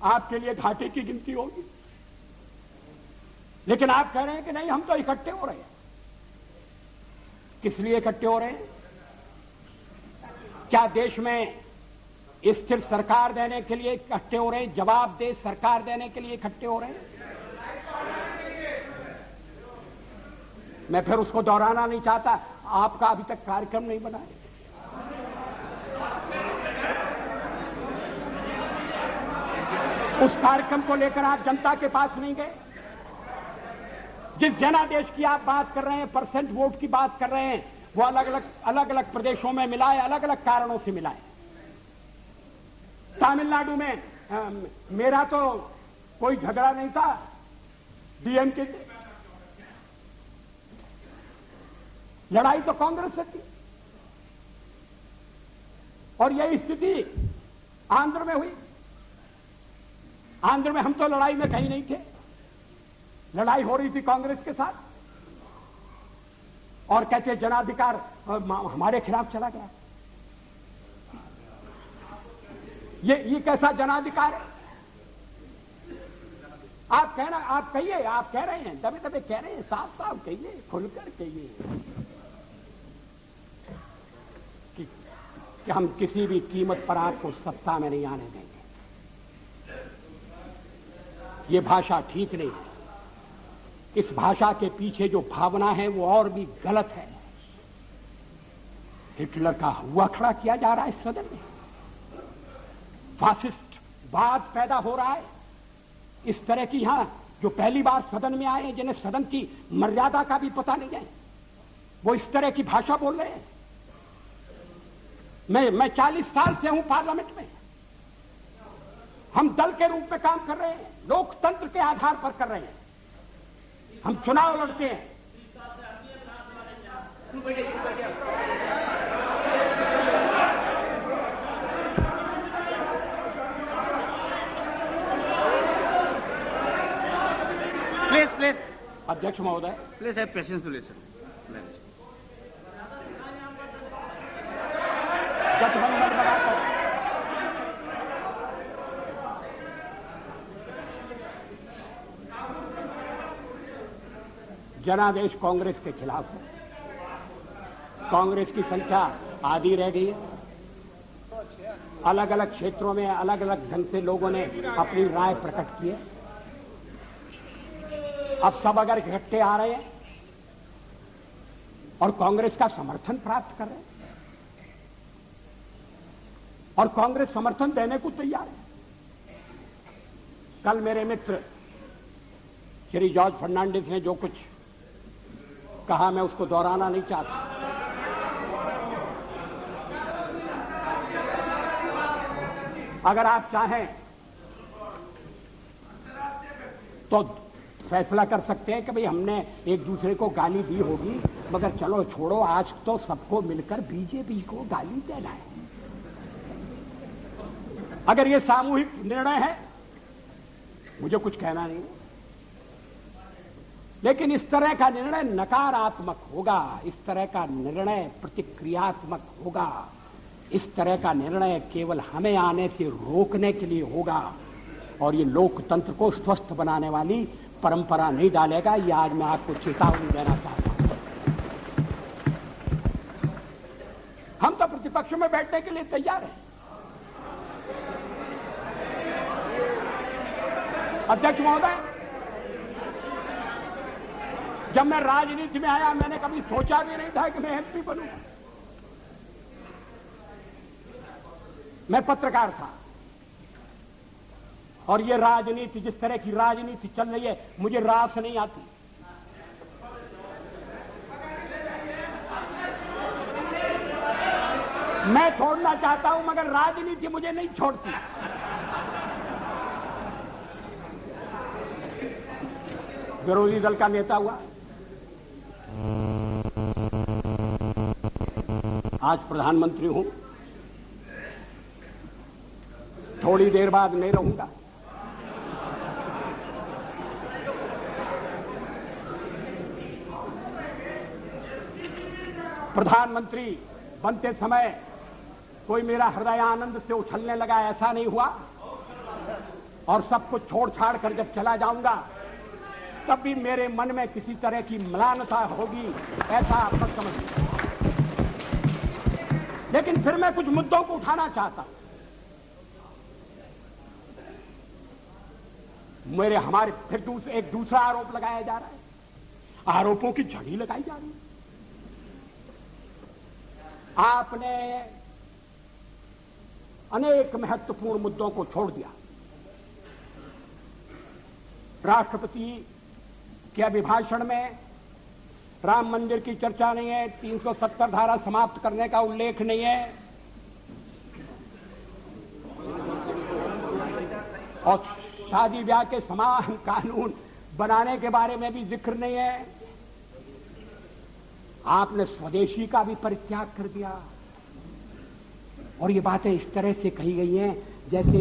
आपके लिए घाटे की गिनती होगी। लेकिन आप कह रहे हैं कि नहीं, हम तो इकट्ठे हो रहे हैं। किस लिए इकट्ठे हो रहे हैं? क्या देश में स्थिर सरकार देने के लिए इकट्ठे हो रहे हैं? जवाबदेह सरकार देने के लिए इकट्ठे हो रहे हैं? मैं फिर उसको दोहराना नहीं चाहता। आपका अभी तक कार्यक्रम नहीं बना है। उस कार्यक्रम को लेकर आप जनता के पास नहीं गए। जिस जनादेश की आप बात कर रहे हैं, परसेंट वोट की बात कर रहे हैं, वो अलग अलग प्रदेशों में मिला है, अलग अलग कारणों से मिला है। तमिलनाडु में मेरा तो कोई झगड़ा नहीं था डीएमके से, लड़ाई तो कांग्रेस से थी। और यही स्थिति आंध्र में हुई। आंध्र में हम तो लड़ाई में कहीं नहीं थे, लड़ाई हो रही थी कांग्रेस के साथ। और कहते जनाधिकार हमारे खिलाफ चला गया। ये कैसा जनाधिकार है? आप कहना, आप कहिए, आप कह रहे हैं, दबे दबे कह रहे हैं, साफ साफ कहिए, खुलकर कहिए कि हम किसी भी कीमत पर आपको सत्ता में नहीं आने देंगे। ये भाषा ठीक नहीं है। इस भाषा के पीछे जो भावना है वो और भी गलत है। हिटलर का हुआ खड़ा किया जा रहा है इस सदन में। फासिस्ट वाद पैदा हो रहा है। इस तरह की यहां जो पहली बार सदन में आए हैं, जिन्हें सदन की मर्यादा का भी पता नहीं है, वो इस तरह की भाषा बोल रहे हैं। मैं 40 साल से हूं पार्लियामेंट में। हम दल के रूप में काम कर रहे हैं, लोकतंत्र के आधार पर कर रहे हैं। हम चुनाव लड़ते हैं। प्लीज अध्यक्ष महोदय, please have patience to listen. गठबंधन बनाकर जनादेश कांग्रेस के खिलाफ है। कांग्रेस की संख्या आधी रह गई है। अलग अलग क्षेत्रों में अलग अलग ढंग से लोगों ने अपनी राय प्रकट की है। अब सब अगर इकट्ठे आ रहे हैं और कांग्रेस का समर्थन प्राप्त कर रहे हैं, और कांग्रेस समर्थन देने को तैयार है। कल मेरे मित्र श्री जॉर्ज फर्नांडिस ने जो कुछ कहा, मैं उसको दोहराना नहीं चाहता। अगर आप चाहें तो फैसला कर सकते हैं कि भाई हमने एक दूसरे को गाली दी होगी, मगर चलो छोड़ो, आज तो सबको मिलकर बीजेपी को गाली देना है। अगर ये सामूहिक निर्णय है, मुझे कुछ कहना नहीं, लेकिन इस तरह का निर्णय नकारात्मक होगा, इस तरह का निर्णय प्रतिक्रियात्मक होगा, इस तरह का निर्णय केवल हमें आने से रोकने के लिए होगा, और ये लोकतंत्र को स्वस्थ बनाने वाली परंपरा नहीं डालेगा। ये आज मैं आपको चेतावनी देना चाहता हूं। हम तो प्रतिपक्ष में बैठने के लिए तैयार हैं। अध्यक्ष महोदय, जब मैं राजनीति में आया, मैंने कभी सोचा भी नहीं था कि मैं एमपी बनूंगा। मैं पत्रकार था, और ये राजनीति, जिस तरह की राजनीति चल रही है, मुझे रास नहीं आती। मैं छोड़ना चाहता हूं, मगर राजनीति मुझे नहीं छोड़ती। विरोधी दल का नेता हुआ, आज प्रधानमंत्री हूं, थोड़ी देर बाद नहीं रहूंगा। प्रधानमंत्री बनते समय कोई मेरा हृदय आनंद से उछलने लगा, ऐसा नहीं हुआ। और सब कुछ छोड़ छाड़ कर जब चला जाऊंगा तब भी मेरे मन में किसी तरह की म्लानता होगी, ऐसा आप मत समझिए। लेकिन फिर मैं कुछ मुद्दों को उठाना चाहता हूं। हमारे फिर एक दूसरा आरोप लगाया जा रहा है, आरोपों की झड़ी लगाई जा रही है। आपने अनेक महत्वपूर्ण मुद्दों को छोड़ दिया। राष्ट्रपति के अभिभाषण में राम मंदिर की चर्चा नहीं है, 370 धारा समाप्त करने का उल्लेख नहीं है, और शादी ब्याह के समान कानून बनाने के बारे में भी जिक्र नहीं है। आपने स्वदेशी का भी परित्याग कर दिया, और ये बातें इस तरह से कही गई हैं जैसे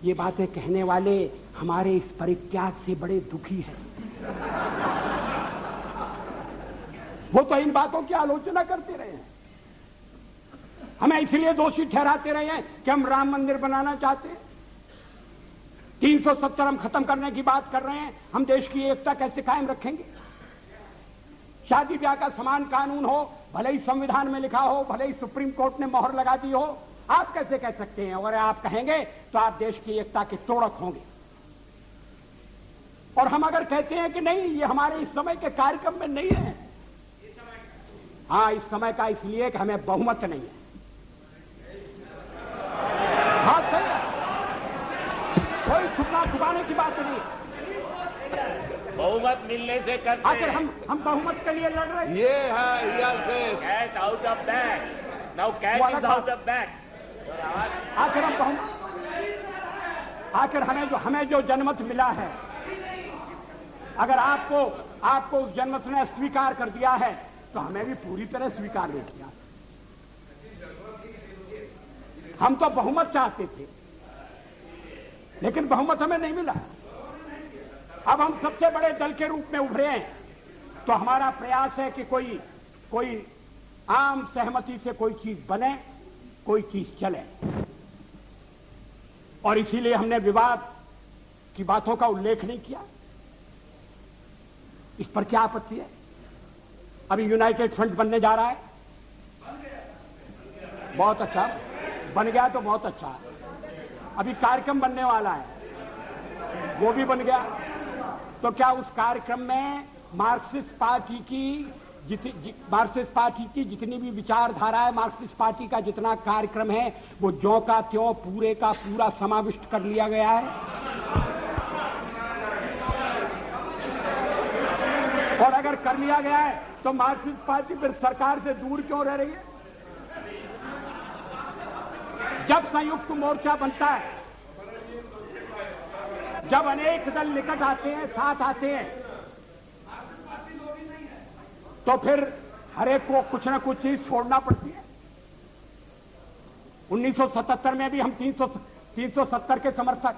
ये बातें कहने वाले हमारे इस परित्याग से बड़े दुखी हैं। वो तो इन बातों की आलोचना करते रहे हैं, हमें इसलिए दोषी ठहराते रहे हैं कि हम राम मंदिर बनाना चाहते हैं। 370 हम खत्म करने की बात कर रहे हैं, हम देश की एकता कैसे कायम रखेंगे? शादी ब्याह का समान कानून हो, भले ही संविधान में लिखा हो, भले ही सुप्रीम कोर्ट ने मोहर लगा दी हो, आप कैसे कह सकते हैं? अगर आप कहेंगे तो आप देश की एकता के तोड़क होंगे। और हम अगर कहते हैं कि नहीं, ये हमारे इस समय के कार्यक्रम में नहीं है, हाँ इस समय का इसलिए कि हमें बहुमत नहीं है। हाँ सही है, कोई छुपाने की बात नहीं है। बहुमत मिलने से करते आखिर हम बहुमत के लिए लड़ रहे हैं। ये है cat out of bag, now cat is out of bag. आखिर हम बहुमत, आखिर हमें जो जनमत मिला है, अगर आपको उस जनमत ने स्वीकार कर दिया है तो हमें भी पूरी तरह स्वीकार नहीं किया। हम तो बहुमत चाहते थे, लेकिन बहुमत हमें नहीं मिला। अब हम सबसे बड़े दल के रूप में उभरे हैं, तो हमारा प्रयास है कि कोई आम सहमति से कोई चीज बने, कोई चीज चले, और इसीलिए हमने विवाद की बातों का उल्लेख नहीं किया। इस पर क्या आपत्ति है? अभी यूनाइटेड फ्रंट बनने जा रहा है, बहुत अच्छा, बन गया तो बहुत अच्छा है। अभी कार्यक्रम बनने वाला है, वो भी बन गया, तो क्या उस कार्यक्रम में मार्क्सिस्ट पार्टी की जितनी भी विचारधारा है, मार्क्सिस्ट पार्टी का जितना कार्यक्रम है, वो ज्यों का त्यों पूरे का पूरा समाविष्ट कर लिया गया है। और अगर कर लिया गया है तो मार्क्सिस्ट पार्टी फिर सरकार से दूर क्यों रह रही है? जब संयुक्त मोर्चा बनता है, जब अनेक दल निकट आते हैं, साथ आते हैं, तो फिर हर एक को कुछ न कुछ चीज छोड़ना पड़ती है। 1977 में भी हम 370 के समर्थक,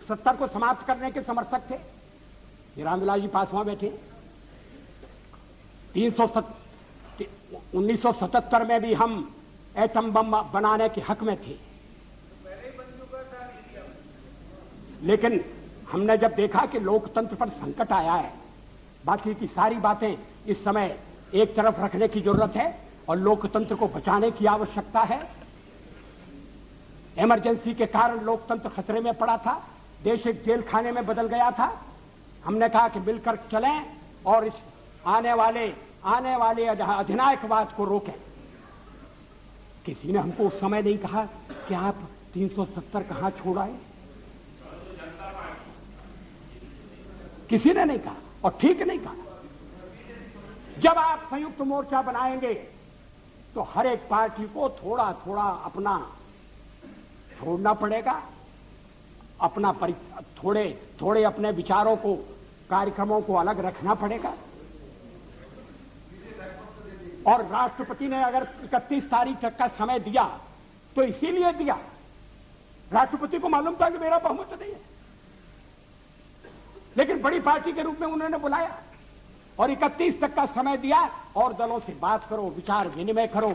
70 को समाप्त करने के समर्थक थे। रामविलास जी पासवान बैठे। 1977 में भी हम एटम बम बनाने के हक में थे, लेकिन हमने जब देखा कि लोकतंत्र पर संकट आया है, बाकी की सारी बातें इस समय एक तरफ रखने की जरूरत है और लोकतंत्र को बचाने की आवश्यकता है। इमरजेंसी के कारण लोकतंत्र खतरे में पड़ा था, देश एक जेल खाने में बदल गया था। हमने कहा कि मिलकर चलें और इस आने वाले अधिनायकवाद को रोकें। किसी ने हमको उस समय नहीं कहा कि आप 370 कहां छोड़ आए, किसी ने नहीं कहा, और ठीक नहीं कहा। जब आप संयुक्त मोर्चा बनाएंगे तो हर एक पार्टी को थोड़ा थोड़ा अपना छोड़ना पड़ेगा, अपना थोड़े अपने विचारों को, कार्यक्रमों को अलग रखना पड़ेगा। और राष्ट्रपति ने अगर 31 तारीख तक का समय दिया तो इसीलिए दिया, राष्ट्रपति को मालूम था कि मेरा बहुमत नहीं है, लेकिन बड़ी पार्टी के रूप में उन्होंने बुलाया और 31 तक का समय दिया। और दलों से बात करो, विचार विनिमय करो,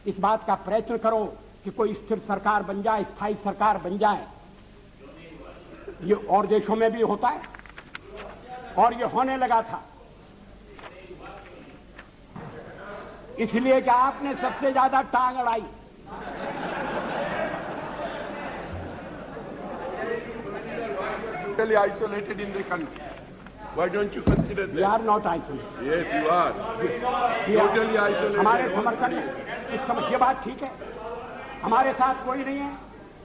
इस बात का प्रयत्न करो कि कोई स्थिर सरकार बन जाए, स्थायी सरकार बन जाए। ये और देशों में भी होता है और ये होने लगा था, इसलिए कि आपने सबसे ज्यादा टांग अड़ाई। Totally isolated in the country. Why don't you consider We that? are not isolated. Yes, you are. Totally isolated. हमारे समर्थन में इस समय ये बात ठीक है, हमारे साथ कोई नहीं है,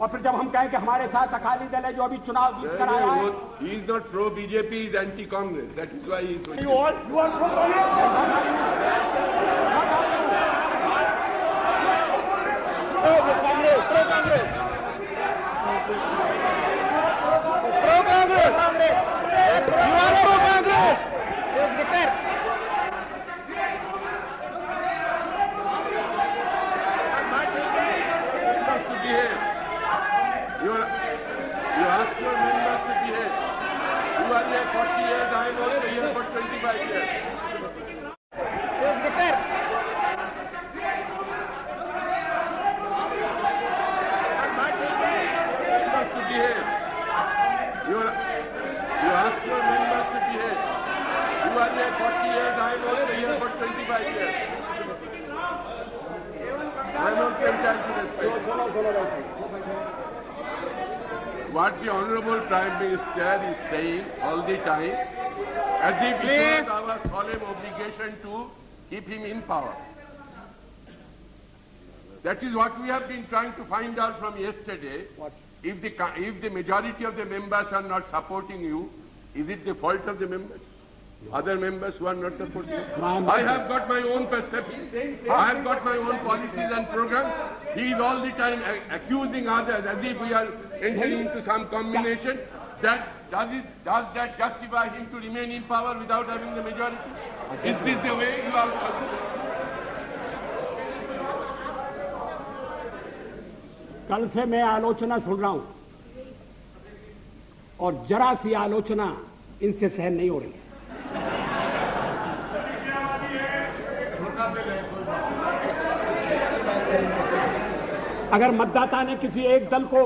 और फिर जब हम कहें कि हमारे साथ अकाली दल है जो अभी चुनाव जीत कर आया है, He is not pro-BJP, he is anti-Congress. That is why he is. you are Members to behave. You ask your members to behave. You are here 40 years, I am also here for 25 years. Members to behave. You ask your members to behave. You are here 40 years, I am also here for 25 years. I am also entitled to respect. What the Honorable Prime Minister is saying all the time, as if it was our solemn obligation to keep him in power. That is what we have been trying to find out from yesterday. If the majority of the members are not supporting you, is it the fault of the members? Other members who are not supporting you? I have got my own perception. I have got my own policies and programs. He is all the time accusing others as if we are entering into some combination. Does that justify him to remain in power without having the majority? Is this the way you are? कल से मैं आलोचना सुन रहा हूं और जरा सी आलोचना इनसे सहन नहीं हो रही है। अगर मतदाता ने किसी एक दल को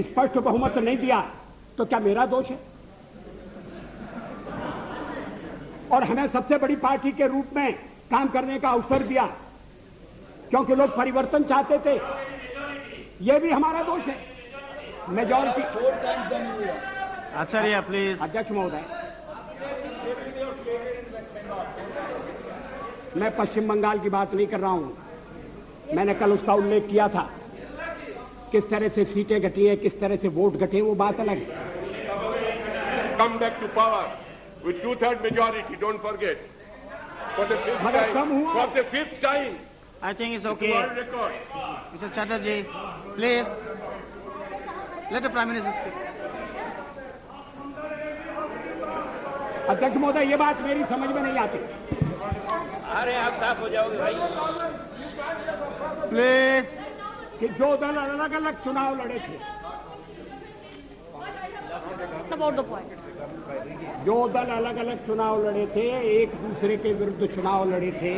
स्पष्ट बहुमत नहीं दिया तो क्या मेरा दोष है? और हमें सबसे बड़ी पार्टी के रूप में काम करने का अवसर दिया क्योंकि लोग परिवर्तन चाहते थे, ये भी हमारा दोष है। Majority Acharya please. अध्यक्ष महोदय, मैं पश्चिम बंगाल की बात नहीं कर रहा हूं, मैंने कल उसका उल्लेख किया था। किस तरह से सीटें घटी हैं, किस तरह से वोट घटे, वो बात अलग है। Come back to power with 2/3 majority. Don't forget. For the fifth मगर time. कम हुआ। For the fifth time. I think it's It's okay. world record. Mr. Chatterjee, please. Let the Prime Minister speak. अध्यक्ष महोदय, ये बात मेरी समझ में नहीं आती। अरे आप साफ हो जाओगे भाई। Please. कि जो दल अलग अलग चुनाव लड़े थे, About the point. जो दल अलग अलग चुनाव लड़े थे, एक दूसरे के विरुद्ध चुनाव लड़े थे,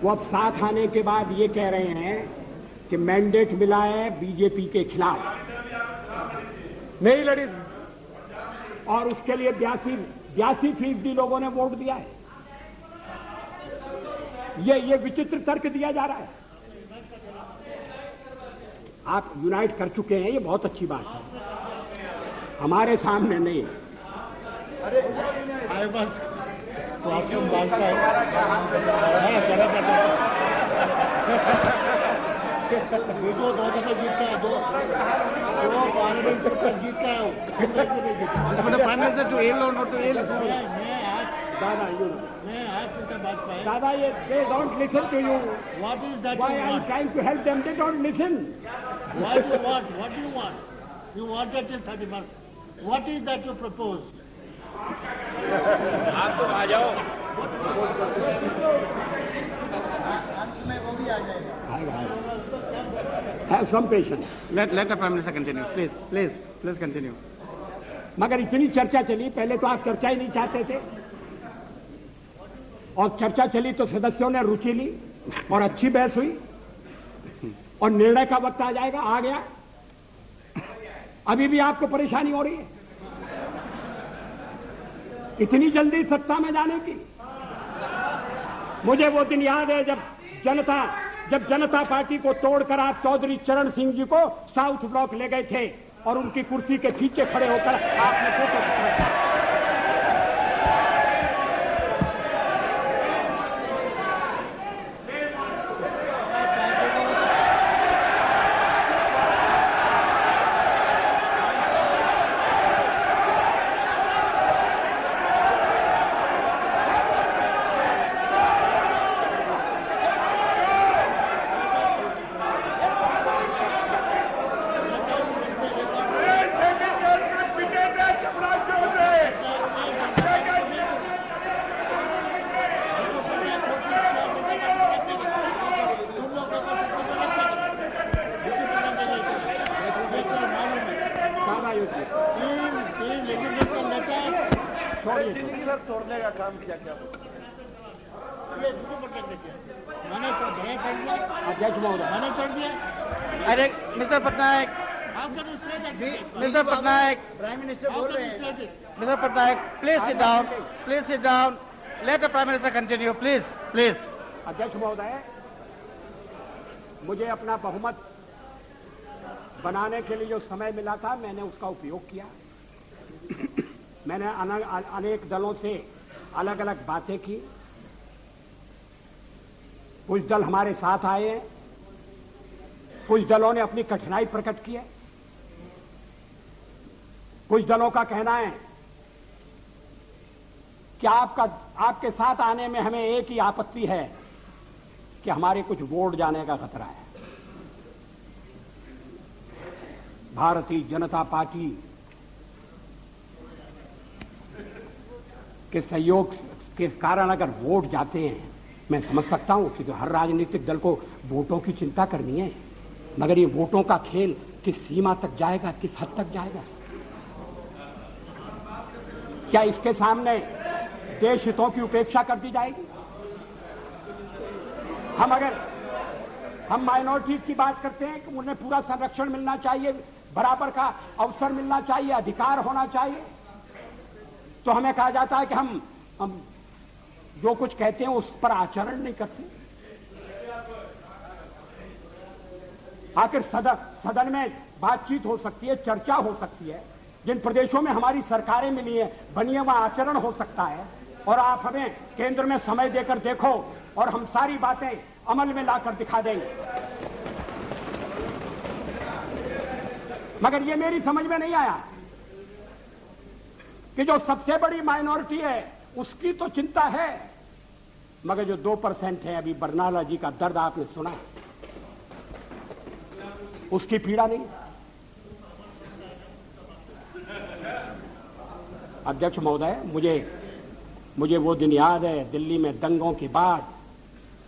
वो अब साथ आने के बाद ये कह रहे हैं कि मैंडेट मिला है बीजेपी के खिलाफ, नहीं लड़ी और उसके लिए 82% लोगों ने वोट दिया है। ये विचित्र तर्क दिया जा रहा है। आप यूनाइट कर चुके हैं, ये बहुत अच्छी बात है, हमारे सामने नहीं। आए बस तो आपको मांगता है। हाँ, करा करता था। देखो 2 दफा जीत का, दो पार्लियामेंट सीट जीत का है। For the Prime Minister to ill or not to ill? मैं आज पूछा वाजपेयी, दादा, ये they don't listen to you. what is that Why you I am want? trying to help them, they don't listen. Why do you want? What do you want? You want that till 31st. What is that you propose? आप तो आ जाओ। Have some patience. Let the Prime Minister continue. Please continue. मगर इतनी चर्चा चली, पहले तो आप चर्चा ही नहीं चाहते थे, और चर्चा चली तो सदस्यों ने रुचि ली और अच्छी बहस हुई और निर्णय का वक्त आ जाएगा, आ गया। अभी भी आपको परेशानी हो रही है। इतनी जल्दी सत्ता में जाने की? मुझे वो दिन याद है जब जनता पार्टी को तोड़कर आप चौधरी चरण सिंह जी को साउथ ब्लॉक ले गए थे और उनकी कुर्सी के पीछे खड़े होकर आपने फोटो खिंचवाया। तोड़ने का काम किया क्या? मैंने अध्यक्ष महोदय, मैंने चढ़ दिया। अरे mister Patnaik, mister Patnaik, prime minister बोल रहे हैं। Mister Patnaik, please sit down, please sit down, let the prime minister continue, please please. अध्यक्ष महोदय, मुझे अपना बहुमत बनाने के लिए जो समय मिला था मैंने उसका उपयोग किया। मैंने अनेक दलों से अलग अलग बातें की। कुछ दल हमारे साथ आए हैं, कुछ दलों ने अपनी कठिनाई प्रकट की है। कुछ दलों का कहना है कि आपके साथ आने में हमें एक ही आपत्ति है कि हमारे कुछ वोट जाने का खतरा है। भारतीय जनता पार्टी के सहयोग के कारण अगर वोट जाते हैं, मैं समझ सकता हूं कि हर राजनीतिक दल को वोटों की चिंता करनी है, मगर ये वोटों का खेल किस सीमा तक जाएगा, किस हद तक जाएगा? क्या इसके सामने देश हितों की उपेक्षा कर दी जाएगी? हम माइनॉरिटीज की बात करते हैं कि उन्हें पूरा संरक्षण मिलना चाहिए, बराबर का अवसर मिलना चाहिए, अधिकार होना चाहिए, तो हमें कहा जाता है कि हम जो कुछ कहते हैं उस पर आचरण नहीं करते। आखिर सदन में बातचीत हो सकती है, चर्चा हो सकती है, जिन प्रदेशों में हमारी सरकारें मिली है बनी है वहां आचरण हो सकता है, और आप हमें केंद्र में समय देकर देखो और हम सारी बातें अमल में लाकर दिखा देंगे। मगर ये मेरी समझ में नहीं आया कि जो सबसे बड़ी माइनॉरिटी है उसकी तो चिंता है, मगर जो 2% है, अभी बरनाला जी का दर्द आपने सुना, उसकी पीड़ा नहीं। अध्यक्ष महोदय, मुझे वो दिन याद है दिल्ली में दंगों के बाद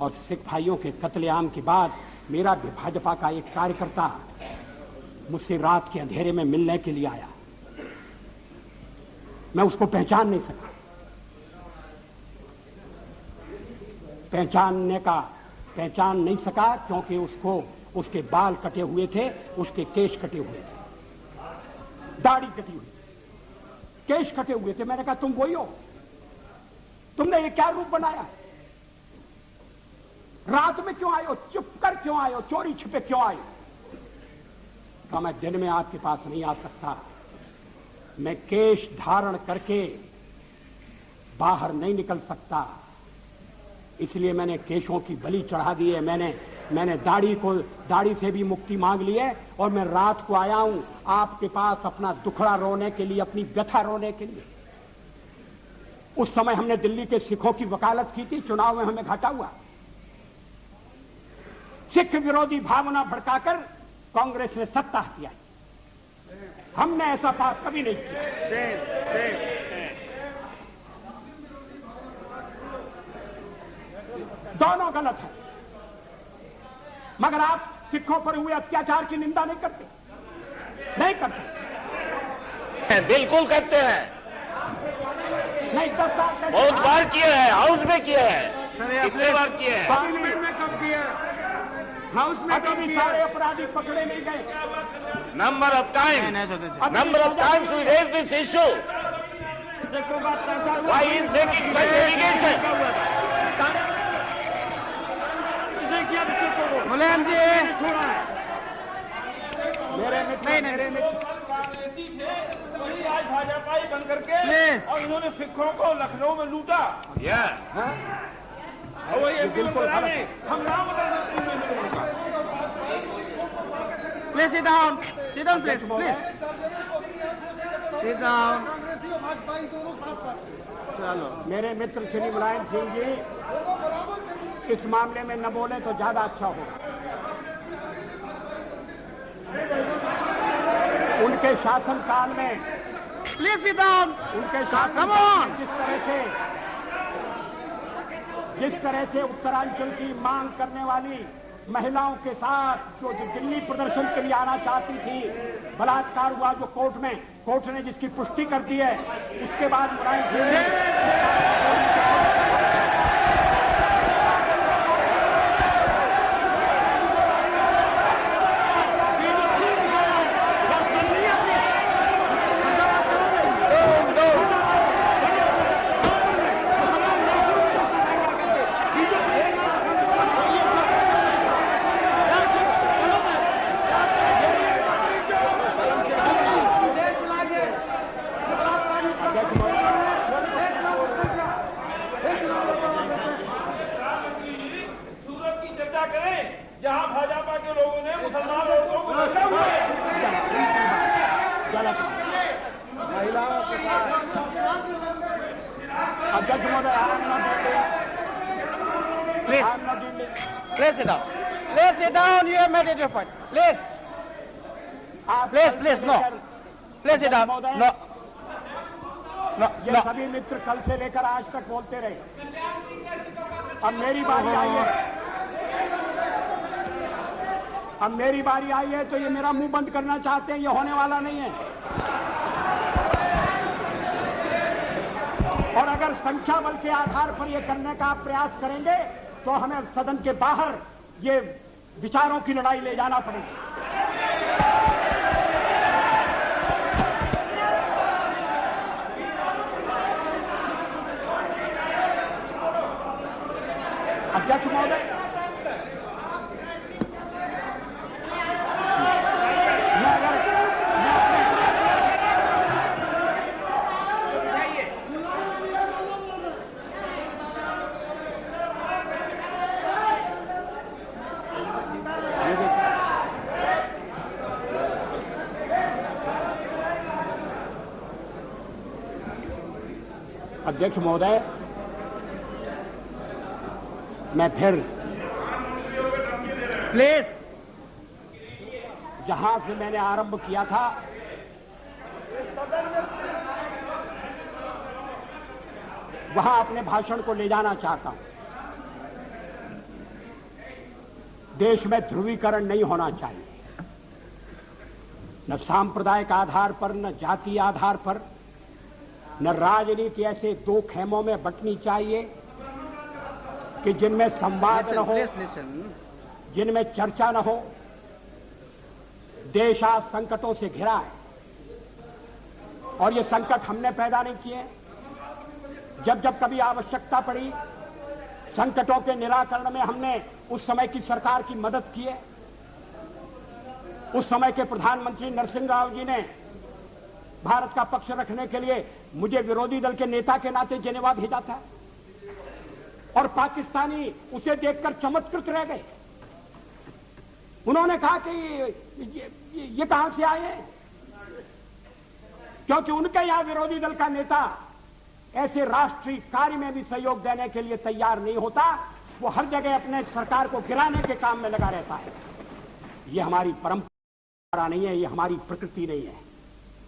और सिख भाइयों के कत्लेआम के बाद मेरा भाजपा का एक कार्यकर्ता मुझसे रात के अंधेरे में मिलने के लिए आया। मैं उसको पहचान नहीं सका क्योंकि उसके बाल कटे हुए थे, उसके केश कटे हुए थे, दाढ़ी कटी हुई, केश कटे हुए थे। मैंने कहा तुम वही हो? तुमने ये क्या रूप बनाया? रात में क्यों आए हो? चुप कर क्यों आए हो? चोरी छिपे क्यों आए? कहा मैं दिन में आपके पास नहीं आ सकता, मैं केश धारण करके बाहर नहीं निकल सकता, इसलिए मैंने केशों की बलि चढ़ा दी है। मैंने दाढ़ी से भी मुक्ति मांग ली है और मैं रात को आया हूं आपके पास अपना दुखड़ा रोने के लिए, अपनी व्यथा रोने के लिए। उस समय हमने दिल्ली के सिखों की वकालत की थी, चुनाव में हमें घाटा हुआ। सिख विरोधी भावना भड़काकर कांग्रेस ने सत्ता किया, हमने ऐसा बात कभी नहीं किया। दोनों गलत है, मगर आप सिखों पर हुए अत्याचार की निंदा नहीं करते। बिल्कुल करते हैं, नहीं 10 साल बहुत बार किए हैं, हाउस में किए हैं, कितने बार किए हैं? पार्लियामेंट में कब किया? हाउस में कभी सारे अपराधी पकड़े नहीं गए। Number of times we raised this issue. Why he is breaking my delegation? मुलायम जी मेरे मित्र मेरे मित्र वही आज भाजपा ही बन करके Please. और इन्होंने सिखों को लखनऊ में लूटा। और वही एमपी में बना रहे हम नाम बता सकते हैं। Please sit down please sit down चलो मेरे मित्र श्री मुलायम सिंह जी इस मामले में न बोले तो ज्यादा अच्छा होगा। उनके शासनकाल में प्लीज सिट डाउन उनके Come शासन on. जिस तरह से उत्तरांचल की मांग करने वाली महिलाओं के साथ जो दिल्ली प्रदर्शन के लिए आना चाहती थी, बलात्कार हुआ जो कोर्ट ने जिसकी पुष्टि कर दी है, उसके बाद मुलायम सिंह जी सूरत की चर्चा करें जहां भाजपा के लोगों ने मुसलमान औरतों को रखा हुआ है। महिलाओं के साथ अध्यक्ष महोदय please sit down you have made it your point please no please sit down no ये सभी मित्र कल से लेकर आज तक बोलते रहे। अब मेरी बारी आई है तो ये मेरा मुंह बंद करना चाहते हैं, ये होने वाला नहीं है। और अगर संख्या बल के आधार पर ये करने का आप प्रयास करेंगे तो हमें सदन के बाहर ये विचारों की लड़ाई ले जाना पड़ेगी। अध्यक्ष महोदय अध्यक्ष महोदय मैं फिर प्लीज जहां से मैंने आरंभ किया था वहां अपने भाषण को ले जाना चाहता हूं। देश में ध्रुवीकरण नहीं होना चाहिए, न सांप्रदायिक आधार पर, न जातीय आधार पर, न राजनीति ऐसे दो खेमों में बंटनी चाहिए कि जिनमें संवाद न हो, जिनमें चर्चा न हो। देश आज संकटों से घिरा है और ये संकट हमने पैदा नहीं किए। जब जब कभी आवश्यकता पड़ी संकटों के निराकरण में हमने उस समय की सरकार की मदद की है। उस समय के प्रधानमंत्री नरसिंह राव जी ने भारत का पक्ष रखने के लिए मुझे विरोधी दल के नेता के नाते जेनेवा भेजा था और पाकिस्तानी उसे देखकर चमत्कृत रह गए। उन्होंने कहा कि ये कहां से आए हैं, क्योंकि उनके यहां विरोधी दल का नेता ऐसे राष्ट्रीय कार्य में भी सहयोग देने के लिए तैयार नहीं होता। वो हर जगह अपने सरकार को गिराने के काम में लगा रहता है। ये हमारी परंपरा नहीं है, ये हमारी प्रकृति नहीं है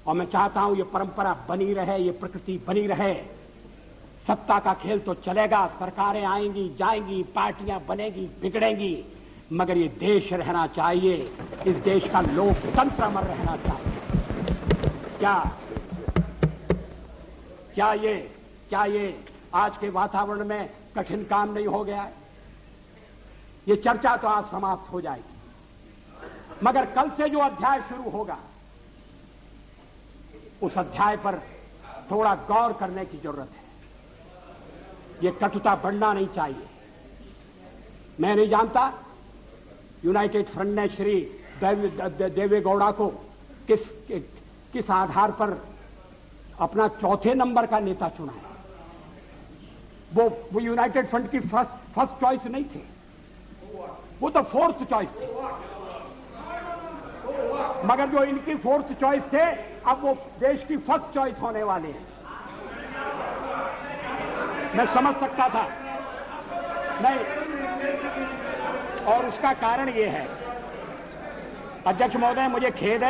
और मैं चाहता हूं ये परंपरा बनी रहे, ये प्रकृति बनी रहे। सत्ता का खेल तो चलेगा, सरकारें आएंगी जाएंगी, पार्टियां बनेगी बिगड़ेंगी, मगर ये देश रहना चाहिए, इस देश का लोकतंत्र अमर रहना चाहिए। क्या ये आज के वातावरण में कठिन काम नहीं हो गया है? ये चर्चा तो आज समाप्त हो जाएगी, मगर कल से जो अध्याय शुरू होगा उस अध्याय पर थोड़ा गौर करने की जरूरत है। ये कटुता बढ़ना नहीं चाहिए। मैं नहीं जानता यूनाइटेड फ्रंट ने श्री देवेगौड़ा को किस आधार पर अपना चौथे नंबर का नेता चुना है। वो यूनाइटेड फ्रंट की फर्स्ट चॉइस नहीं थे, वो तो फोर्थ चॉइस थे। मगर जो इनकी फोर्थ चॉइस थे अब वो देश की फर्स्ट चॉइस होने वाले हैं। मैं समझ सकता था नहीं, और उसका कारण ये है, अध्यक्ष महोदय मुझे खेद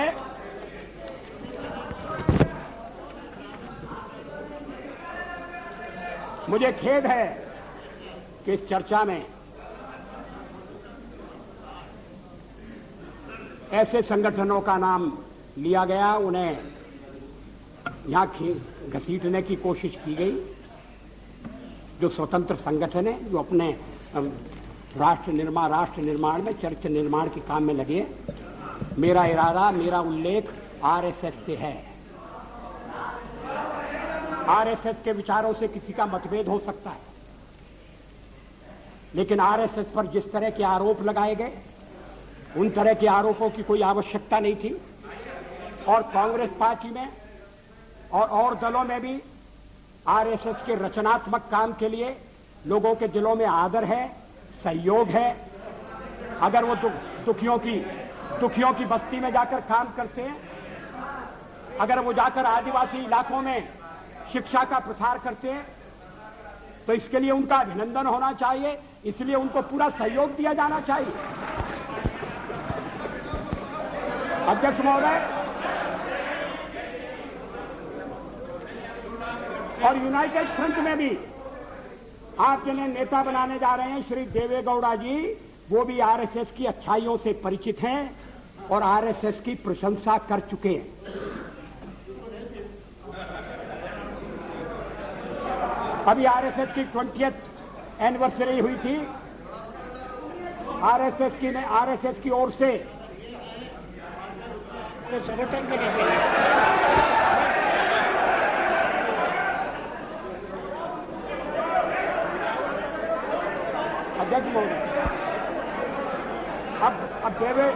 है कि इस चर्चा में ऐसे संगठनों का नाम लिया गया, उन्हें यहां घसीटने की कोशिश की गई, जो स्वतंत्र संगठन है, जो अपने राष्ट्र निर्माण में चरित्र निर्माण के काम में लगे। मेरा इरादा, मेरा उल्लेख आरएसएस से है। आरएसएस के विचारों से किसी का मतभेद हो सकता है, लेकिन आरएसएस पर जिस तरह के आरोप लगाए गए उन तरह के आरोपों की कोई आवश्यकता नहीं थी। और कांग्रेस पार्टी में और दलों में भी आरएसएस के रचनात्मक काम के लिए लोगों के दिलों में आदर है, सहयोग है। अगर वो दुखियों की बस्ती में जाकर काम करते हैं, अगर वो जाकर आदिवासी इलाकों में शिक्षा का प्रसार करते हैं, तो इसके लिए उनका अभिनंदन होना चाहिए, इसलिए उनको पूरा सहयोग दिया जाना चाहिए। अध्यक्ष महोदय, और यूनाइटेड फ्रंट में भी आप जिन्हें नेता बनाने जा रहे हैं श्री देवेगौड़ा जी, वो भी आरएसएस की अच्छाइयों से परिचित हैं और आरएसएस की प्रशंसा कर चुके हैं। अभी आरएसएस की 20th एनिवर्सरी हुई थी। आरएसएस की ओर से संगठन के नेता अध्यक्ष महोदय, अब देवे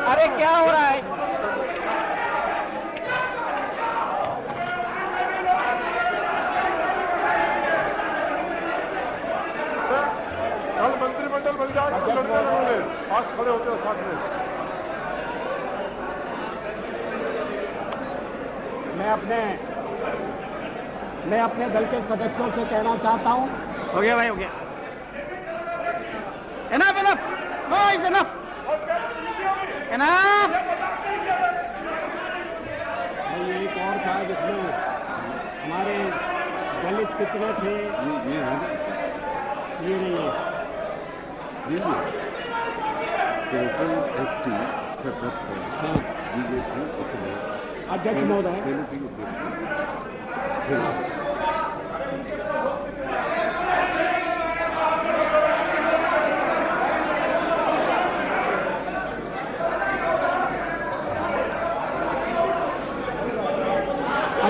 अरे क्या हो रहा है? कल मंत्रिमंडल बन जाएगा, लड़के होंगे, आज खड़े होते हैं साथ में। मैं अपने दल के सदस्यों से कहना चाहता हूं। हो गया भाई, हो गया। Enough, enough. No, it's enough. Enough. एक और था जिसमें हमारे दलित कितने थे, ये नहीं है। अध्यक्ष महोदय,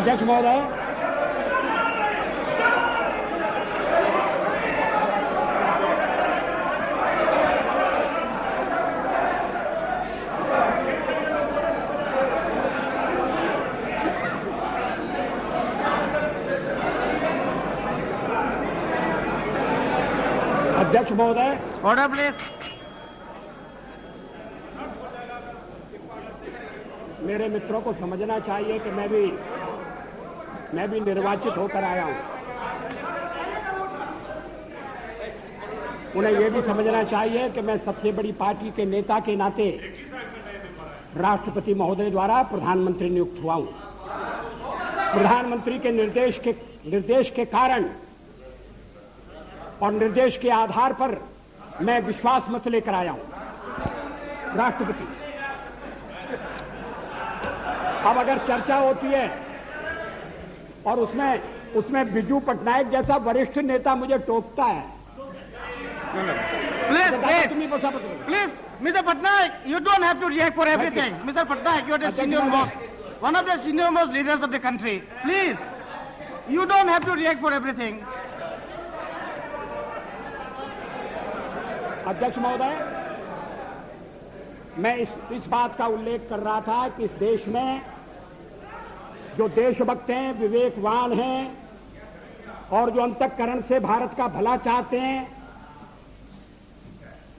अध्यक्ष महोदय, अध्यक्ष महोदय, ऑर्डर प्लीज। मेरे मित्रों को समझना चाहिए कि मैं भी निर्वाचित होकर आया हूं। उन्हें यह भी समझना चाहिए कि मैं सबसे बड़ी पार्टी के नेता के नाते राष्ट्रपति महोदय द्वारा प्रधानमंत्री नियुक्त हुआ हूं। प्रधानमंत्री के निर्देश के कारण और निर्देश के आधार पर मैं विश्वास मत लेकर आया हूं। राष्ट्रपति, अब अगर चर्चा होती है और उसमें बिजू पटनायक जैसा वरिष्ठ नेता मुझे टोकता है, please mister Patnaik, you don't have to react for everything. Mister Patnaik, you are the senior most, one of the senior most leaders of the country. Please, you don't have to react for everything. अध्यक्ष महोदय, मैं इस बात का उल्लेख कर रहा था कि इस देश में जो देशभक्त हैं, विवेकवान हैं और जो अंतःकरण से भारत का भला चाहते हैं,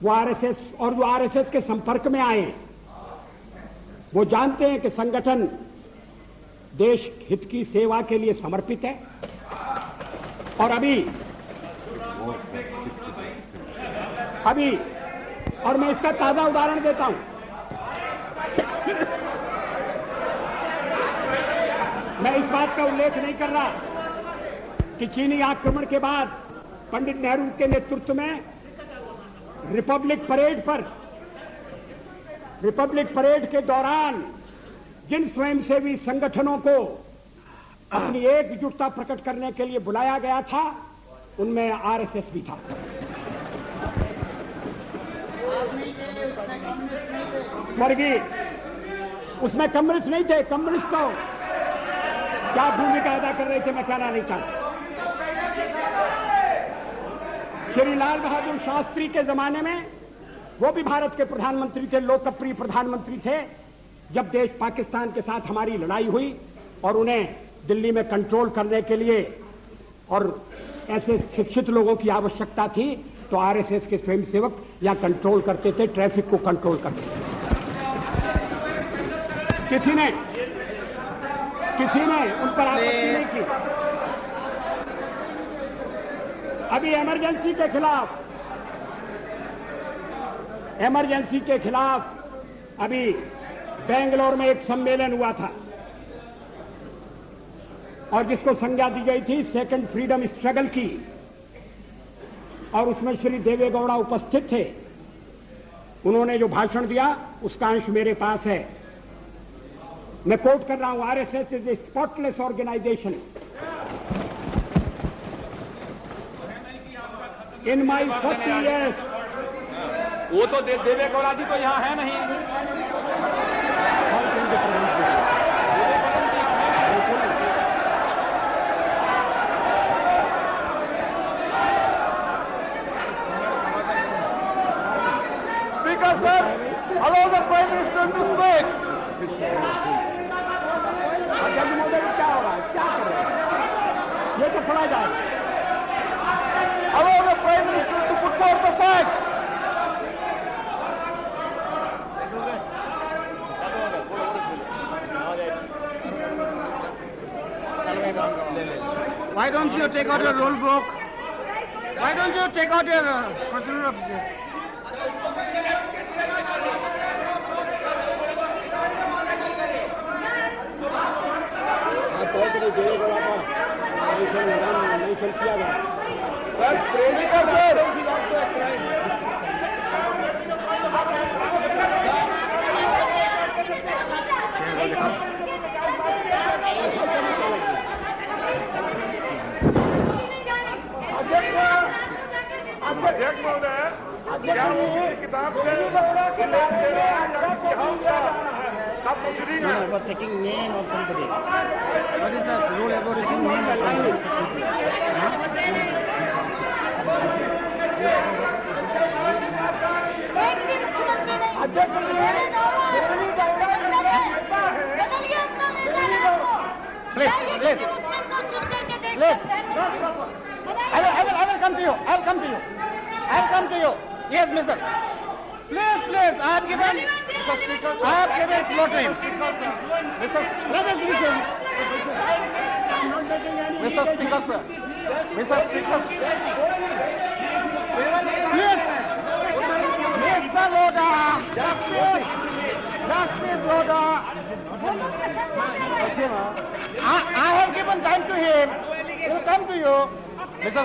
वो आरएसएस के संपर्क में आए हैं। वो जानते हैं कि संगठन देश हित की सेवा के लिए समर्पित है। और और मैं इसका ताजा उदाहरण देता हूं। मैं इस बात का उल्लेख नहीं कर रहा कि चीनी आक्रमण के बाद पंडित नेहरू के नेतृत्व में रिपब्लिक परेड के दौरान जिन स्वयंसेवी संगठनों को अपनी एकजुटता प्रकट करने के लिए बुलाया गया था, उनमें आरएसएस भी था। स्वर्गीय, उसमें कम्युनिस्ट नहीं थे। कम्युनिस्ट तो क्या भूमिका अदा कर रहे थे मैं कहना नहीं चाहता। श्री लाल बहादुर शास्त्री के जमाने में वो भी भारत के प्रधानमंत्री थे, लोकप्रिय प्रधानमंत्री थे। जब देश पाकिस्तान के साथ हमारी लड़ाई हुई और उन्हें दिल्ली में कंट्रोल करने के लिए और ऐसे शिक्षित लोगों की आवश्यकता थी, तो आरएसएस के स्वयंसेवक या कंट्रोल करते थे, ट्रैफिक को कंट्रोल करते थे। किसी ने उन पर आपत्ति नहीं की। अभी इमरजेंसी के खिलाफ अभी बेंगलोर में एक सम्मेलन हुआ था और जिसको संज्ञा दी गई थी सेकंड फ्रीडम स्ट्रगल की, और उसमें श्री देवेगौड़ा उपस्थित थे। उन्होंने जो भाषण दिया उसका अंश मेरे पास है। मैं कोट कर रहा हूं, RSS is a spotless organisation. In my 40 years, वो तो देवेगौड़ा जी तो यहाँ है नहीं। Speaker, sir, allow the Prime Minister to speak. अध्यक्ष महोदय, क्या होगा, क्या करें, ये तो पढ़ा जाए। Allow the Prime Minister to put forth the facts. Why don't you take out your roll book? Why don't you take out your procedure of this? किया गया Sir, Speaker, sir. अध्यक्ष महोदय, क्या वो किसी किताब से उल्लेख दे रहे हैं या किसी हाउस का proceeding reading No, out. about taking name of somebody. What is the rule about taking name of somebody? एक भी मुख्यमंत्री नहीं देवेगौड़ा बदलिए अपना नेता को चाहिए किसी मुस्लिम को चुन करके देश का I will come to you. I'll come to you. I'll come to you. Yes, mister. Please, I have given floor time. Let us listen. Mr. Speaker, sir. Mr. Speaker, Please. Mr. Loda. Justice Loda. I have given time to him. He'll come to you. Mr.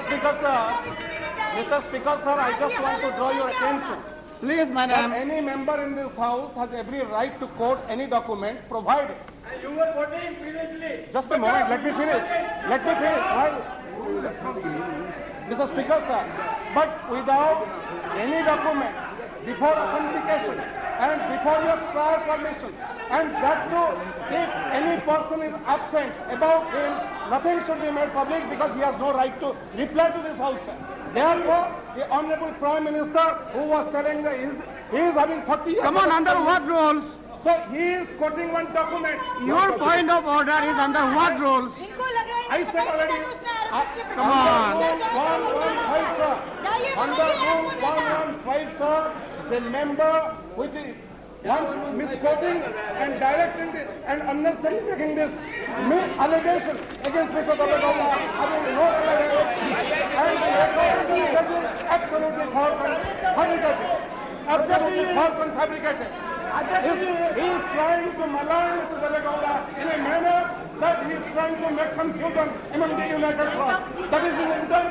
Speaker, sir, I just want to draw your attention. Please, That madam. any member in this house has every right to quote any document provided. You were quoting previously. Just a moment, let me finish. Right? Mr. Speaker, sir, but without any document, before authentication and before your prior permission, and that too, if any person is absent about him, nothing should be made public because he has no right to reply to this house, sir. Therefore, the Honorable Prime Minister, who was telling that he is having 40 years. Come on, under what rules? So he is quoting one document. Your point of order is under what rules? इनको लग रहा है I said already. Come on. 115, sir. Under Rule 115, sir, the member which is once misquoting and directing this and unnecessarily making this allegation against Mr. Devegoula having no relevance and the record is absolutely false and fabricated. Absolutely false and fabricated. He is trying to malign Mr. Devegoula in a manner that he is trying to make confusion among the United Front. That is his intent.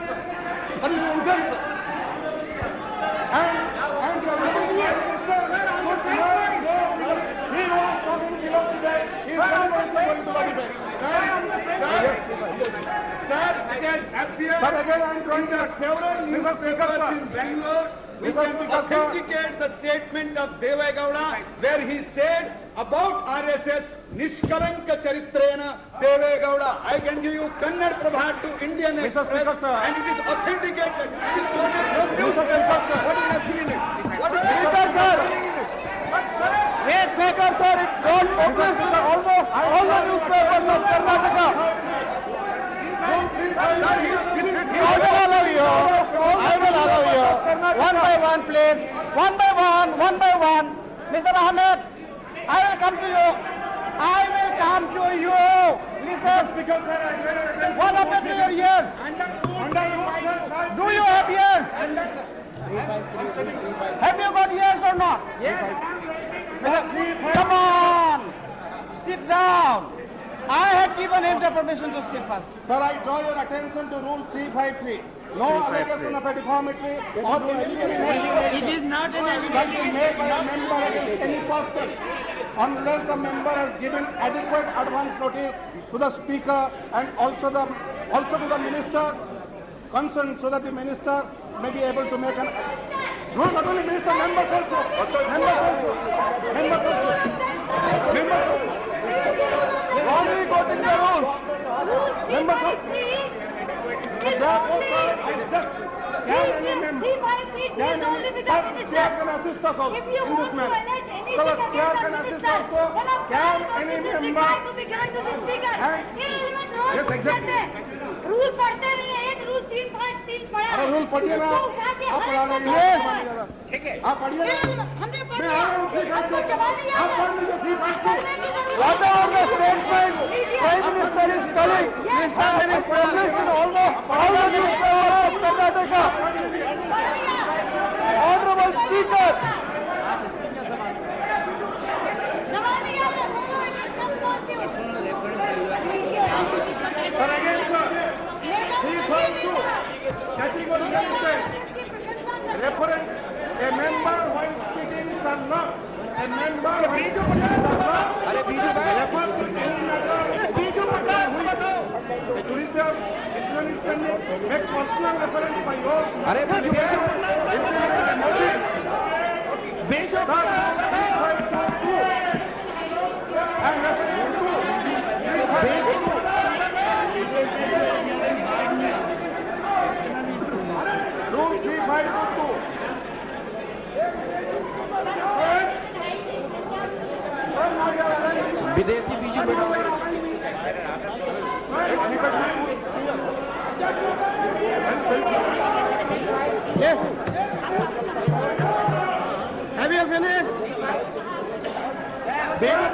And the Honorable Prime Minister should not go. He was talking below debate. He is not going to the debate. Sir, it has appeared But again, I am trying to several newspapers in Bangalore which Mr. can Speaker, sir. authenticate the statement of Devegoula where he said about RSS, Nishkalanka Charitrena Devegoula. I can give you Kannada Prabha to Indian Mr. Express Speaker, sir. and it is authenticated. It is quoted no newspaper. What is nothing in it? What is Speaker, sir. nothing in it? Wait, Speaker, sir, it's not published in almost all the newspapers of Karnataka. Sir, he is I will allow you. One by one, please. One by one. Mr. Ahmed, I will come to you. Listen. Speaker, sir, I draw your attention. What happened to your ears? Do you have ears? Have you got ears or not? Come on. Sit down. I have given him the permission to speak first. Sir, I draw your attention to Rule 353. No allegation of a deformity or incrimination. It is not an Shall be made by a member against any person unless the member has given adequate advance notice to the speaker and also to the minister concerned, so that the minister may be able to make an no, not only minister, members also. Wrongly quoting the rules. Members also. Therefore, sir, I just can any member, chair can assist us also in this matter. So the chair can assist also. Can any member? Yes, exactly. Rule पढ़ते नहीं है, एक rule 353 पढ़ा अरे rule पढ़िए ना आप पढ़ा रहे हैं ठीक है आप पढ़िए ना हमने पढ़ मैं आ रहा हूँ ठीक आपको जवाब नहीं आप पढ़ लीजिए ठीक है What are the statements Prime Minister is telling? Mr. Minister, published in almost all the newspapers of Karnataka. Honorable Speaker. जवाब नहीं आ रहा, बोलो एक सब बोलती हूँ Sir, again, sir. Categorically says, reference, a member while speaking shall not, a member while speaking shall not, refer to any matter, the judicial decision is pending, make personal reference by your, and Yes. Have you finished?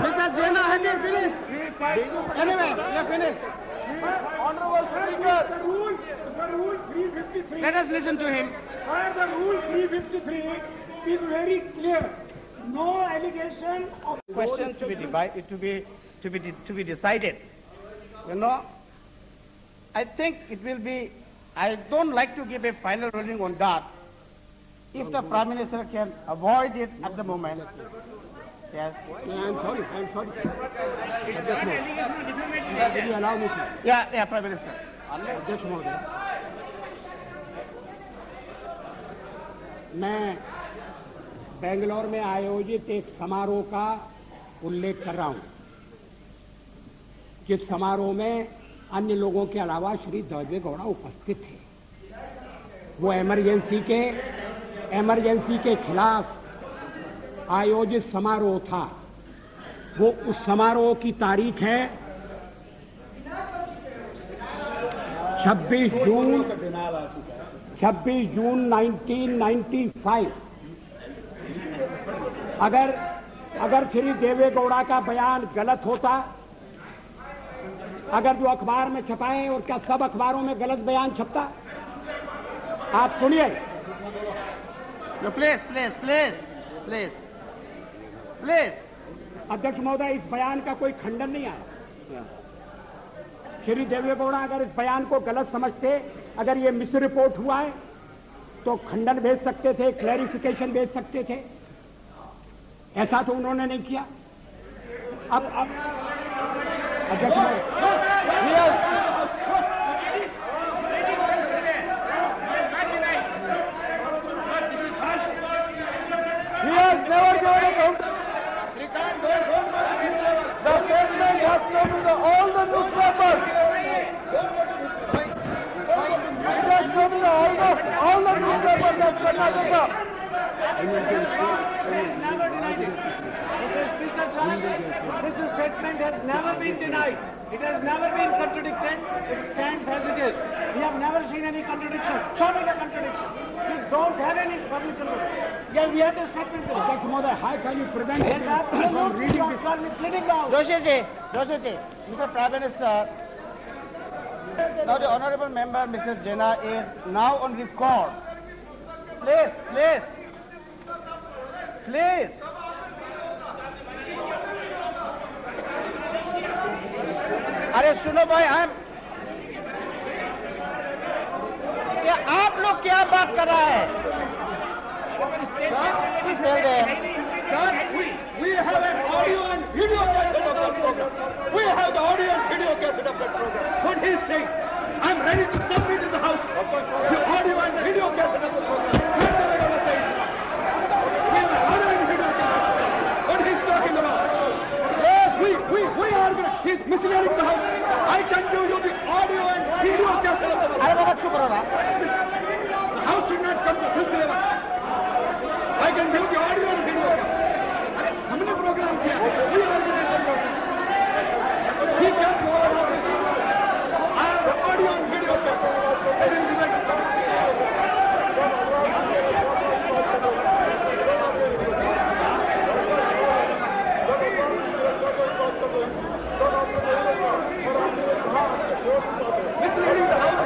Mr. Jena, have you finished? Anyway, you have finished. Honorable Speaker, the rule 353. Let us listen to him. Sir, the rule 353 is very clear. No allegation of Question to be decided. You know, I think it will be. I don't like to give a final ruling on that. If the Prime Minister can avoid it at the moment. Yes. I'm sorry. Will you allow me to? Yeah, Prime Minister. अध्यक्ष महोदय, मैं बेंगलोर में आयोजित एक समारोह का उल्लेख कर रहा हूं, जिस समारोह में अन्य लोगों के अलावा श्री देवेगौड़ा उपस्थित थे। वो इमरजेंसी के खिलाफ आयोजित समारोह था। वो उस समारोह की तारीख है 26 जून 1995। अगर श्री देवेगौड़ा का बयान गलत होता, अगर जो अखबार में छपा है, और क्या सब अखबारों में गलत बयान छपता? आप सुनिए। प्लीज। अध्यक्ष महोदय, इस बयान का कोई खंडन नहीं आया। श्री देवेगौड़ा अगर इस बयान को गलत समझते, अगर ये मिस रिपोर्ट हुआ है, तो खंडन भेज सकते थे, क्लैरिफिकेशन भेज सकते थे। ऐसा तो उन्होंने नहीं किया। अब अध्यक्ष The statement has come to all the newspapers. It has come to almost all the newspapers of Karnataka. Mr. Speaker, sir, this statement has never been denied. It has never been contradicted. It stands as it is. We have never seen any contradiction. Show me the contradiction. We don't have any public contradiction. Yeah, we have the statement. अध्यक्ष महोदय, how can you prevent Yes, from reading this? absolutely misleading now. Joshi, Mr. Prime Minister, now the honorable member, Mrs. Jena, is now on record. Please. अरे सुनो भाई, क्या आप लोग क्या बात कर रहा है? Please tell them. Sir, we have an audio and video cassette of that program. We have the audio and video cassette of that program. What he is saying, I'm ready to submit in the House the audio and video cassette of the program. Let the regular say it. We have an audio and video cassette. What he's talking about. Yes, we are going to. He's misleading the House. I can give you the audio and video cassette of the program. अरे बाबा चुप रहो ना। The House should not come to this level. I can give the audio and video cassette. हमने programme किया, we organized the program. He came to our office. I have the audio and video cassette. I didn't give it to him. Misleading the House.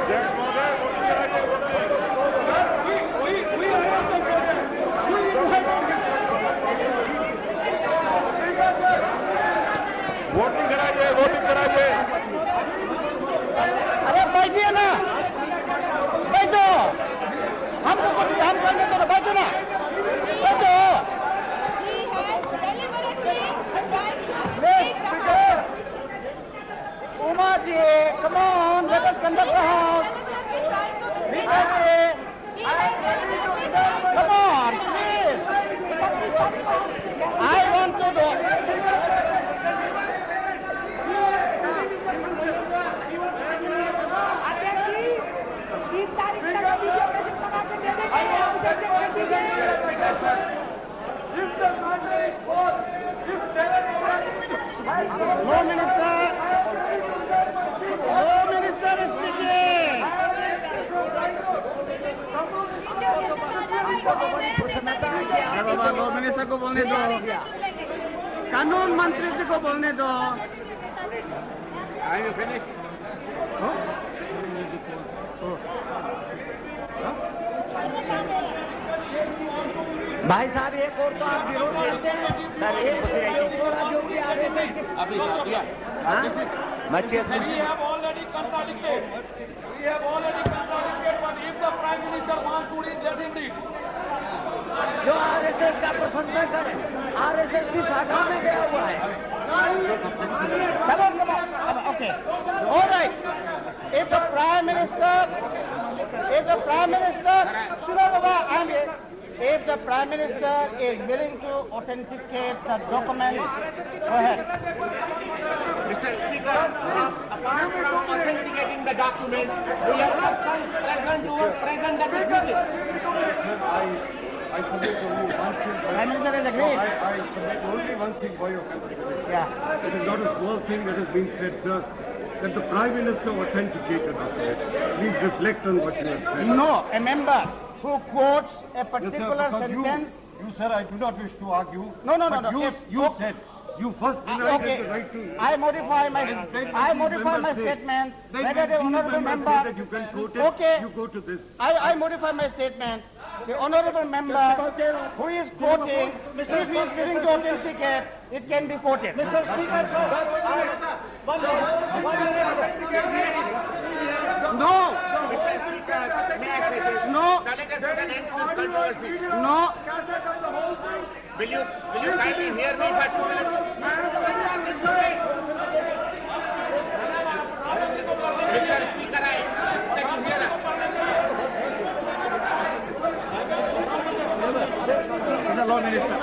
नेता को बोलने दो, कानून मंत्री जी को बोलने दो। Are you finished? भाई साहब एक और तो आप विरोध करते हैं सर, एक जो भी आरएसएस के We have already contradicted. But if the Prime Minister wants to read, let him read. जो आरएसएस का प्रशंसा करे, आरएसएस की शाखा में गया हुआ है। Come on. Okay. All right. If the Prime Minister, if the Prime Minister is willing to authenticate the document, go ahead. Mr. Speaker, apart from authenticating the document, we have also present at this meeting. I submit only one thing. Prime Minister has agreed. I submit only one thing for your consideration. Yeah. It is not a small thing that has been said, sir, that the Prime Minister authenticated the document. Please reflect on what you have said. No, a member who quotes a Yes, particular sir, because sentence. you, sir, I do not wish to argue. No. But you said, you first denied Okay. the right to... I modify my And then I these modify my members say- statement. Then Whether the these honourable members member. say that you can quote it, Okay. you go to this. I modify my statement. The honourable member who is quoting, if he is willing to authenticate, it can be quoted. Mr. Speaker, sir, No. Mr. Speaker, may I say this? No. Now let us put an end to this controversy. No. Will you kindly hear me for 2 minutes? Mr. Speaker, I insist that you hear us. He's a law minister.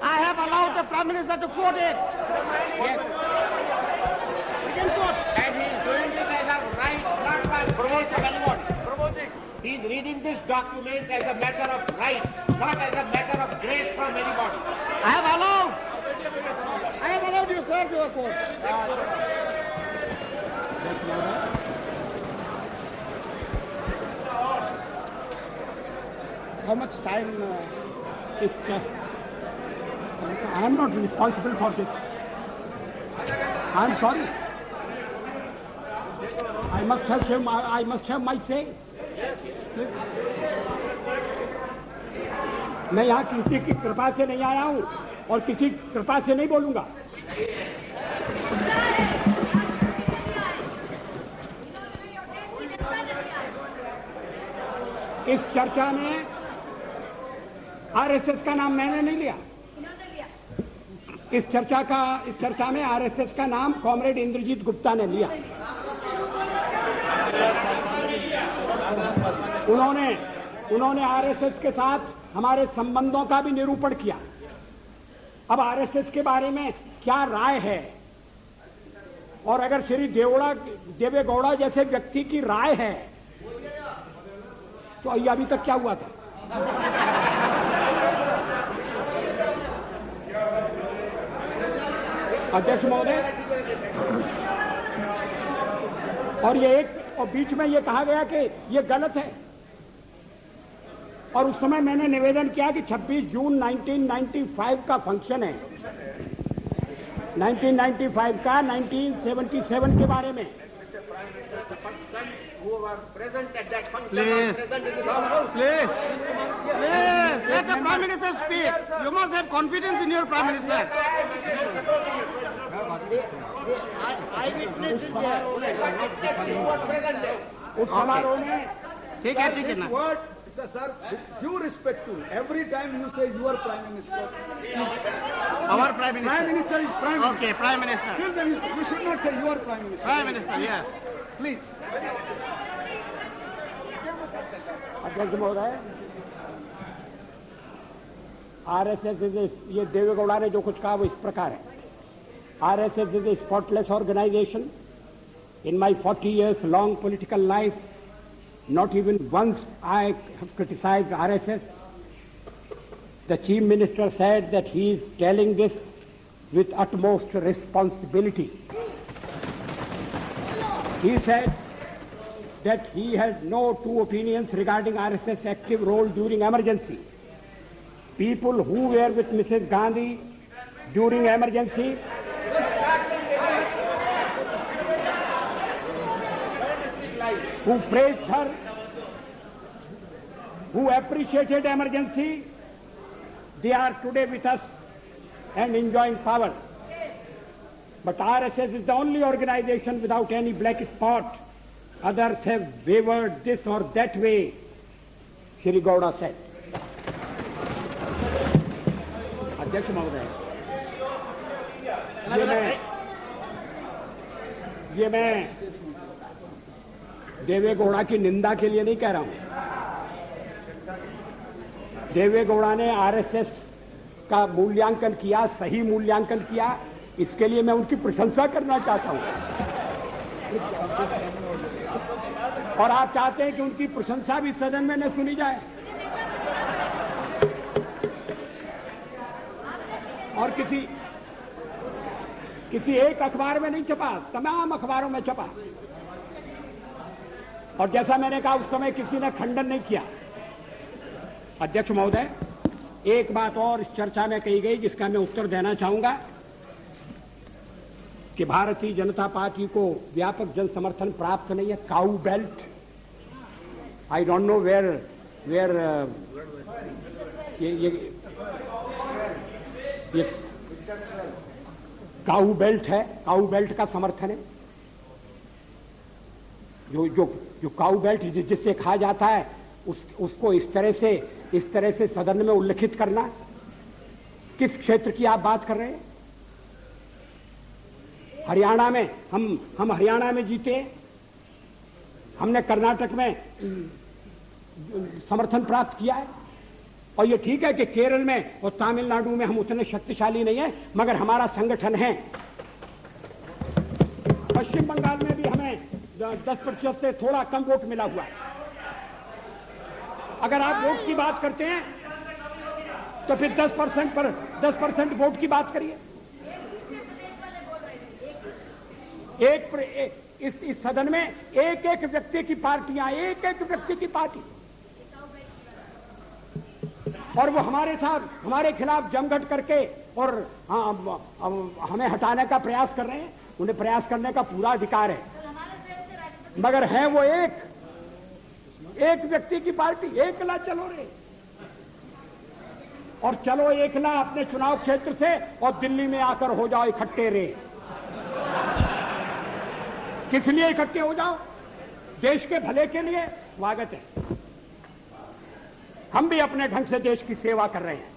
I have allowed the Prime Minister to quote it. Yes. He can quote. And he is doing it as a right, not by grace of anyone. He is reading this document as a matter of right, not as a matter of grace from anybody. I have allowed you, sir, to quote. How much time? I am not responsible for this. I am sorry. I must have my say. मैं यहाँ किसी की कृपा से नहीं आया हूँ और किसी कृपा से नहीं बोलूंगा। इस चर्चा में आरएसएस का नाम मैंने नहीं लिया। इस चर्चा में आरएसएस का नाम कॉमरेड इंद्रजीत गुप्ता ने लिया। उन्होंने आरएसएस के साथ हमारे संबंधों का भी निरूपण किया। अब आरएसएस के बारे में क्या राय है, और अगर श्री देवेगौड़ा जैसे व्यक्ति की राय है तो ये अभी तक क्या हुआ था? अध्यक्ष महोदय, और बीच में ये कहा गया कि ये गलत है, और उस समय मैंने निवेदन किया कि 26 जून 1995 का फंक्शन है, 1995 का 1977 के बारे में। Who were present at that function Please. are present in the House. Please, let the Prime Minister speak. You must have confidence in your Prime Minister. उस समारोह में ठीक है ना। Word, sir, due respect to every time you say your Prime Minister. Our Prime Minister. Prime Minister is Prime Minister. Okay, Prime Minister. Till then, you should not say your Prime Minister. Prime Minister, yes. Please. अध्यक्ष महोदय, RSS ये देवेगौड़ा ने जो कुछ कहा वो इस प्रकार है। RSS is a spotless organisation. In my 40 years long political life, not even once I have criticized RSS. The Chief Minister said that he is telling this with utmost responsibility. He said that he had no two opinions regarding RSS active role during emergency. People who were with Mrs. Gandhi during emergency who praised her, who appreciated emergency, they are today with us and enjoying power. But RSS is the only organization without any black spot. Others have wavered this or that way, Shri Gowda said. अध्यक्ष महोदय, ये मैं देवे गौड़ा की निंदा के लिए नहीं कह रहा हूं। देवे गौड़ा ने आरएसएस का मूल्यांकन किया, सही मूल्यांकन किया, इसके लिए मैं उनकी प्रशंसा करना चाहता हूं। और आप चाहते हैं कि उनकी प्रशंसा भी सदन में न सुनी जाए और किसी एक अखबार में नहीं छपा, तमाम अखबारों में छपा। और जैसा मैंने कहा उस समय किसी ने खंडन नहीं किया। अध्यक्ष महोदय, एक बात और इस चर्चा में कही गई जिसका मैं उत्तर देना चाहूंगा कि भारतीय जनता पार्टी को व्यापक जन समर्थन प्राप्त नहीं है। Cow belt, I don't know where ये काऊ बेल्ट है, काऊ बेल्ट का समर्थन है। जो काऊ बेल्ट जिससे कहा जाता है उसको इस तरह से सदन में उल्लेखित करना, किस क्षेत्र की आप बात कर रहे हैं? हरियाणा में हम हरियाणा में जीते, हमने कर्नाटक में समर्थन प्राप्त किया है। और ये ठीक है कि केरल में और तमिलनाडु में हम उतने शक्तिशाली नहीं है, मगर हमारा संगठन है। पश्चिम बंगाल में भी हमें 10% से थोड़ा कम वोट मिला हुआ है। अगर आप वोट की बात करते हैं तो फिर 10% वोट की बात करिए। इस सदन में एक व्यक्ति की पार्टियां, एक व्यक्ति की पार्टी, और वो हमारे साथ, हमारे खिलाफ जमघट करके और हमें हटाने का प्रयास कर रहे हैं। उन्हें प्रयास करने का पूरा अधिकार है, मगर है वो एक व्यक्ति की पार्टी। एकला चलो रे, और चलो एकला अपने चुनाव क्षेत्र से और दिल्ली में आकर हो जाओ इकट्ठे रे। किस लिए इकट्ठे हो जाओ? देश के भले के लिए। स्वागत है, हम भी अपने ढंग से देश की सेवा कर रहे हैं।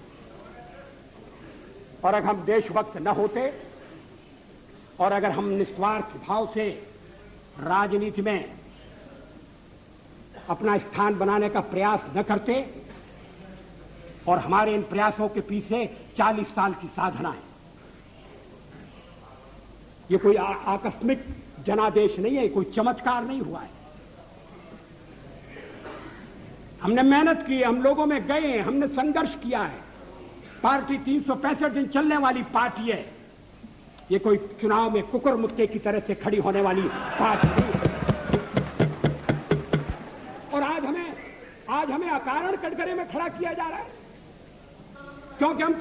और अगर हम देशभक्त न होते और अगर हम निस्वार्थ भाव से राजनीति में अपना स्थान बनाने का प्रयास न करते, और हमारे इन प्रयासों के पीछे 40 साल की साधना है। ये कोई आकस्मिक जनादेश नहीं है, कोई चमत्कार नहीं हुआ है। हमने मेहनत की, हम लोगों में गए, हमने संघर्ष किया है। पार्टी 365 दिन चलने वाली पार्टी है। ये कोई चुनाव में कुकुर मुत्ते की तरह से खड़ी होने वाली पार्टी नहीं है। और आज हमें अकारण कटघरे में खड़ा किया जा रहा है क्योंकि हम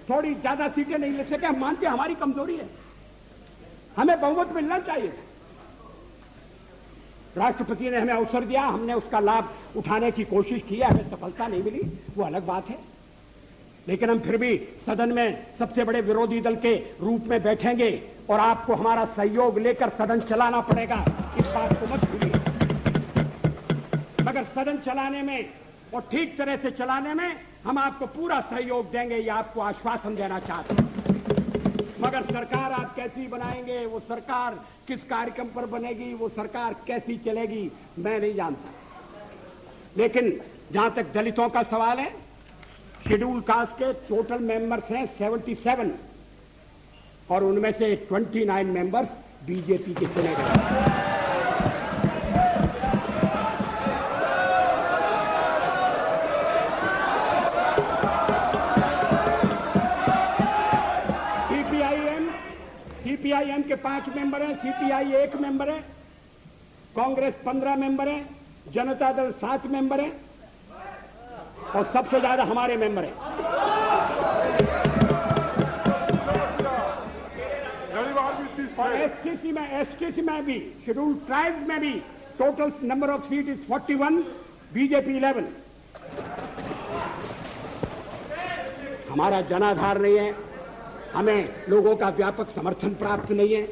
थोड़ी ज्यादा सीटें नहीं ले सके। हम मानते हैं हमारी कमजोरी है, हमें बहुमत मिलना चाहिए। राष्ट्रपति ने हमें अवसर दिया, हमने उसका लाभ उठाने की कोशिश की है, हमें सफलता नहीं मिली, वो अलग बात है। लेकिन हम फिर भी सदन में सबसे बड़े विरोधी दल के रूप में बैठेंगे और आपको हमारा सहयोग लेकर सदन चलाना पड़ेगा, इस बात को मत भूलिए। मगर सदन चलाने में और ठीक तरह से चलाने में हम आपको पूरा सहयोग देंगे, ये आपको आश्वासन देना चाहते हैं। मगर सरकार आप कैसी बनाएंगे, वो सरकार किस कार्यक्रम पर बनेगी, वो सरकार कैसी चलेगी, मैं नहीं जानता। लेकिन जहां तक दलितों का सवाल है, शेड्यूल कास्ट के टोटल मेंबर्स हैं 77 और उनमें से 29 मेंबर्स बीजेपी के चुने गए। सीपीआईएम के 5 मेंबर हैं, सीपीआई 1 मेंबर है, कांग्रेस 15 मेंबर है, जनता दल 7 मेंबर है और सबसे ज्यादा हमारे मेंबर हैं। एसटीसी में भी, शेड्यूल ट्राइब में भी total number of seat is 41, BJP 11। हमारा जनाधार नहीं है, हमें लोगों का व्यापक समर्थन प्राप्त नहीं है।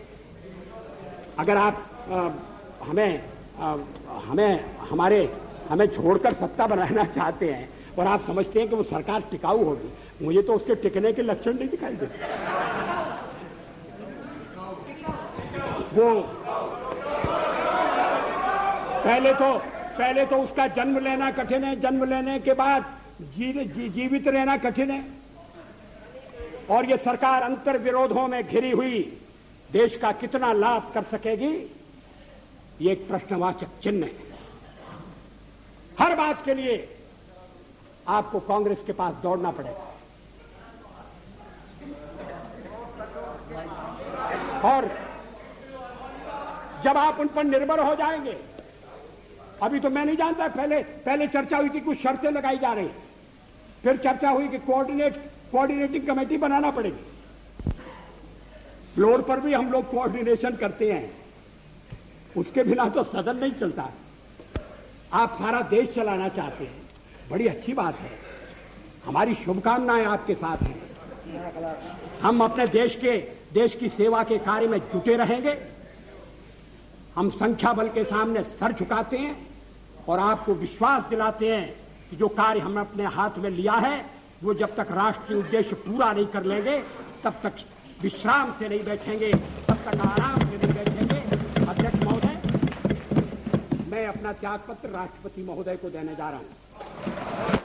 अगर आप हमें छोड़कर सत्ता बनाना चाहते हैं और आप समझते हैं कि वो सरकार टिकाऊ होगी, मुझे तो उसके टिकने के लक्षण नहीं दिखाई देते। वो पहले तो उसका जन्म लेना कठिन है, जन्म लेने के बाद जीवित रहना कठिन है, और ये सरकार अंतर विरोधों में घिरी हुई देश का कितना लाभ कर सकेगी, ये एक प्रश्नवाचक चिन्ह है। हर बात के लिए आपको कांग्रेस के पास दौड़ना पड़ेगा, और जब आप उन पर निर्भर हो जाएंगे, अभी तो मैं नहीं जानता, पहले चर्चा हुई थी, कुछ शर्तें लगाई जा रही, फिर चर्चा हुई कि कोऑर्डिनेटिंग कमेटी बनाना पड़ेगी। फ्लोर पर भी हम लोग कोऑर्डिनेशन करते हैं, उसके बिना तो सदन नहीं चलता। आप सारा देश चलाना चाहते हैं, बड़ी अच्छी बात है, हमारी शुभकामनाएं आपके साथ हैं। हम अपने देश की सेवा के कार्य में जुटे रहेंगे। हम संख्या बल के सामने सर झुकाते हैं और आपको विश्वास दिलाते हैं कि जो कार्य हमने अपने हाथ में लिया है, वो जब तक राष्ट्रीय उद्देश्य पूरा नहीं कर लेंगे, तब तक विश्राम से नहीं बैठेंगे, तब तक आराम से नहीं बैठेंगे। अध्यक्ष महोदय, मैं अपना त्यागपत्र राष्ट्रपति महोदय को देने जा रहा हूं।